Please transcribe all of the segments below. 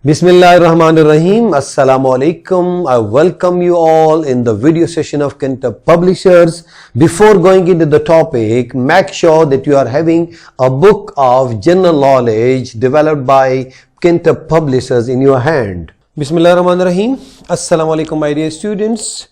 Bismillahirrahmanirrahim. Assalamu alaikum. I welcome you all in the video session of Cantab Publishers. Before going into the topic, make sure that you are having a book of general knowledge developed by Cantab Publishers in your hand. Bismillahirrahmanirrahim. Assalamu alaikum my dear students.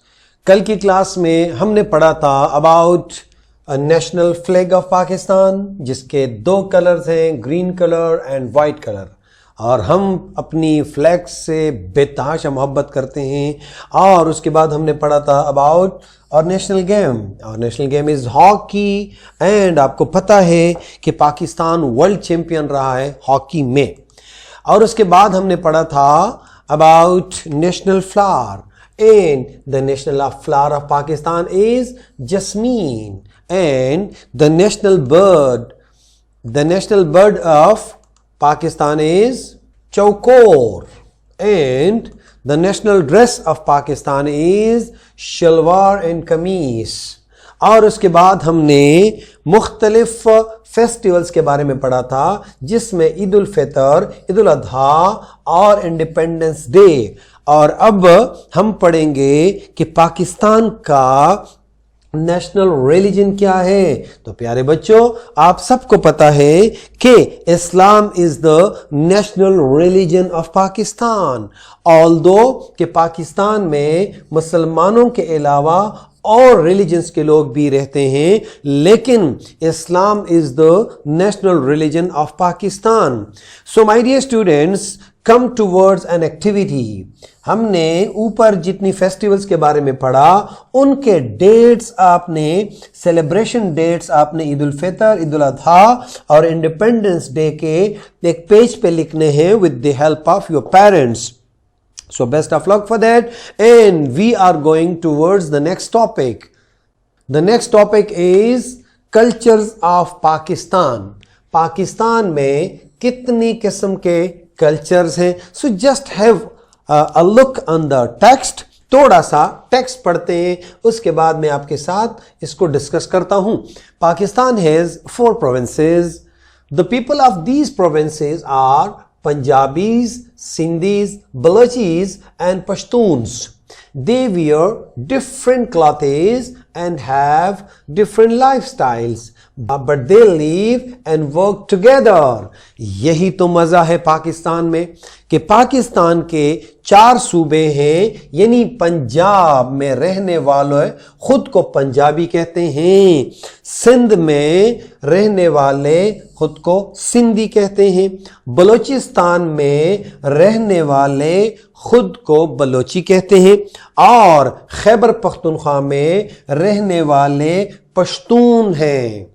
कल की class में हमने पढ़ा था about national flag of Pakistan, जिसके दो colours हैं, green colour and white colour, और हम अपनी फ्लैग से बेतहाशा मोहब्बत करते हैं। और उसके बाद हमने पढ़ा था अबाउट और national game is hockey, and आपको पता है कि पाकिस्तान वर्ल्ड चैम्पियन रहा है हॉकी में। और उसके बाद हमने पढ़ा था about national flower, and the national flower of Pakistan is jasmine, and the national bird of Pakistan is chowkor, and the national dress of Pakistan is shalwar and kameez। और उसके बाद हमने मुख्तलिफ फेस्टिवल्स के बारे में पढ़ा था, जिसमें ईद उल फितर, ईद उल अधा और इंडिपेंडेंस डे। और अब हम पढ़ेंगे कि पाकिस्तान का नेशनल रिलीजन क्या है। तो प्यारे बच्चों, आप सबको पता है कि Islam is the national religion of Pakistan. Although कि पाकिस्तान में मुसलमानों के अलावा और रिलीजन्स के लोग भी रहते हैं, लेकिन Islam is the national religion of Pakistan. So my dear students, come towards an activity. हमने ऊपर जितनी फेस्टिवल्स के बारे में पढ़ा, उनके डेट्स आपने, सेलिब्रेशन डेट्स आपने ईद उल फितर, ईद उल अधा और इंडिपेंडेंस डे के एक पेज पे लिखने हैं with the help of your parents. So best of luck for that, and we are going towards the next topic. The next topic is cultures of Pakistan. Pakistan में कितनी किस्म के कल्चर्स हैं? So just have a look on the text. थोड़ा सा text पढ़ते हैं, उसके बाद मैं आपके साथ इसको डिस्कस करता हूं। Pakistan has 4 provinces. The people of these provinces are Punjabis, Sindhis, Balochis and Pashtuns. They wear different clothes and have different lifestyles, but they live and work together. यही तो मजा है पाकिस्तान में कि पाकिस्तान के 4 सूबे हैं, यानी पंजाब में रहने वाले खुद को पंजाबी कहते हैं, सिंध में रहने वाले खुद को सिंधी कहते हैं, बलोचिस्तान में रहने वाले खुद को बलोची कहते हैं, और खैबर पख्तूनख्वा में रहने वाले पश्तून हैं।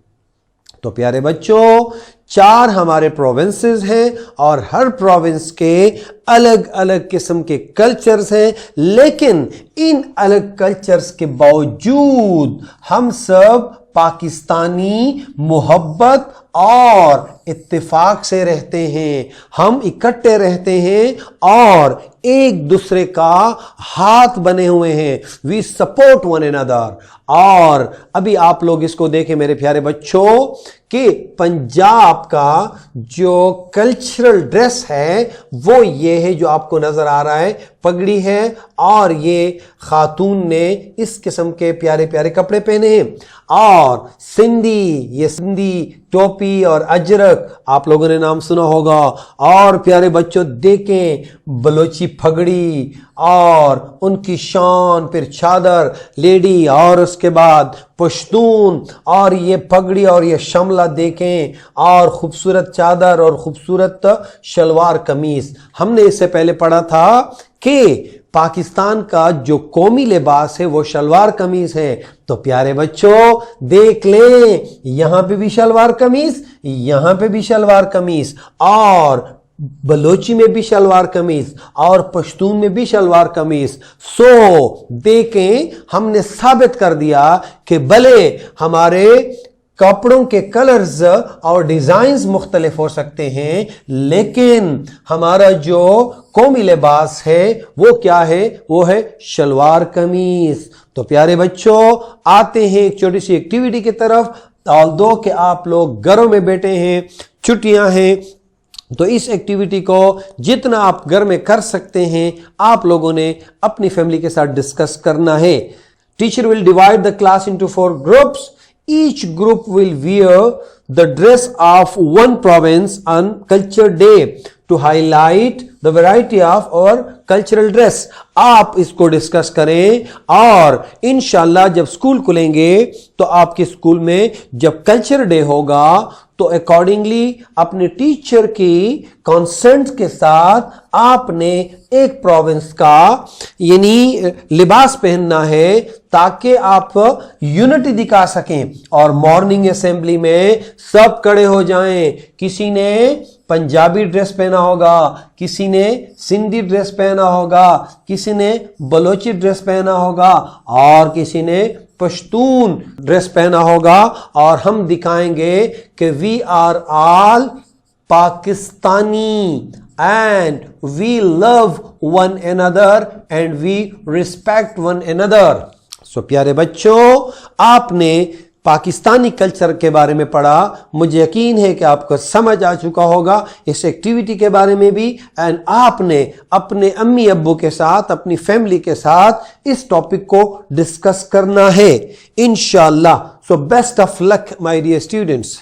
तो प्यारे बच्चों, 4 हमारे प्रोविंसेस हैं और हर प्रोविंस के अलग अलग किस्म के कल्चर्स हैं, लेकिन इन अलग कल्चर्स के बावजूद हम सब पाकिस्तानी मोहब्बत और इत्तेफाक से रहते हैं। हम इकट्ठे रहते हैं और एक दूसरे का हाथ बने हुए हैं। We support one another. और अभी आप लोग इसको देखें मेरे प्यारे बच्चों कि पंजाब का जो कल्चरल ड्रेस है वो ये है जो आपको नजर आ रहा है, पगड़ी है, और ये खातून ने इस किस्म के प्यारे प्यारे कपड़े पहने हैं। और ये सिंधी टोपी और अजरक आप लोगों ने नाम सुना होगा। और प्यारे बच्चों देखें, बलोची पगड़ी और उनकी शान, फिर चादर लेडी, और उसके बाद पश्तून और ये पगड़ी और ये शमला देखें, और खूबसूरत चादर और खूबसूरत शलवार कमीज। हमने इससे पहले पढ़ा था कि पाकिस्तान का जो कौमी लिबास है वो शलवार कमीज है। तो प्यारे बच्चों देख लें, यहां पे भी शलवार कमीज, यहां पे भी शलवार कमीज, और बलोची में भी शलवार कमीज, और पश्तून में भी शलवार कमीज। सो देखें, हमने साबित कर दिया कि भले हमारे कपड़ों के कलर्स और डिजाइन्स मुख्तलिफ हो सकते हैं, लेकिन हमारा जो कौमी लिबास है वो क्या है? वो है शलवार कमीज। तो प्यारे बच्चों, आते हैं एक छोटी सी एक्टिविटी की तरफ। ऑल्दो कि आप लोग घरों में बैठे हैं, छुट्टियां हैं, تو اس ایکٹیویٹی کو جتنا آپ گھر میں کر سکتے ہیں آپ لوگوں نے اپنی فیملی کے ساتھ ڈسکس کرنا ہے. Teacher will divide the class into 4 groups. Each group will wear the dress of one province on culture day to highlight the variety of our cultural dress. آپ اس کو ڈسکس کریں اور انشاءاللہ جب اسکول کھلیں گے تو آپ کے اسکول میں جب کلچر ڈے ہوگا تو اکارڈنگلی اپنے ٹیچر کی کنسنٹ کے ساتھ آپ نے ایک پروونس کا یعنی لباس پہننا ہے تاکہ آپ یونٹی دکھا سکیں. اور مارننگ اسمبلی میں سب کھڑے ہو جائیں. کسی نے پنجابی ڈریس پہنا ہوگا, کسی نے سندھی ڈریس پہنا ہوگا, کسی نے بلوچی ڈریس پہنا ہوگا اور کسی نے پشتون ڈریس پہنا ہوگا, اور ہم دکھائیں گے کہ we are all Pakistani and we love one another and we respect one another. So پیارے بچوں, آپ نے پاکستانی کلچر کے بارے میں پڑھا. مجھے یقین ہے کہ آپ کو سمجھ آ چکا ہوگا اس ایکٹیویٹی کے بارے میں بھی, اینڈ آپ نے اپنے امی ابو کے ساتھ اپنی فیملی کے ساتھ اس ٹاپک کو ڈسکس کرنا ہے انشاءاللہ. So best of luck my dear students.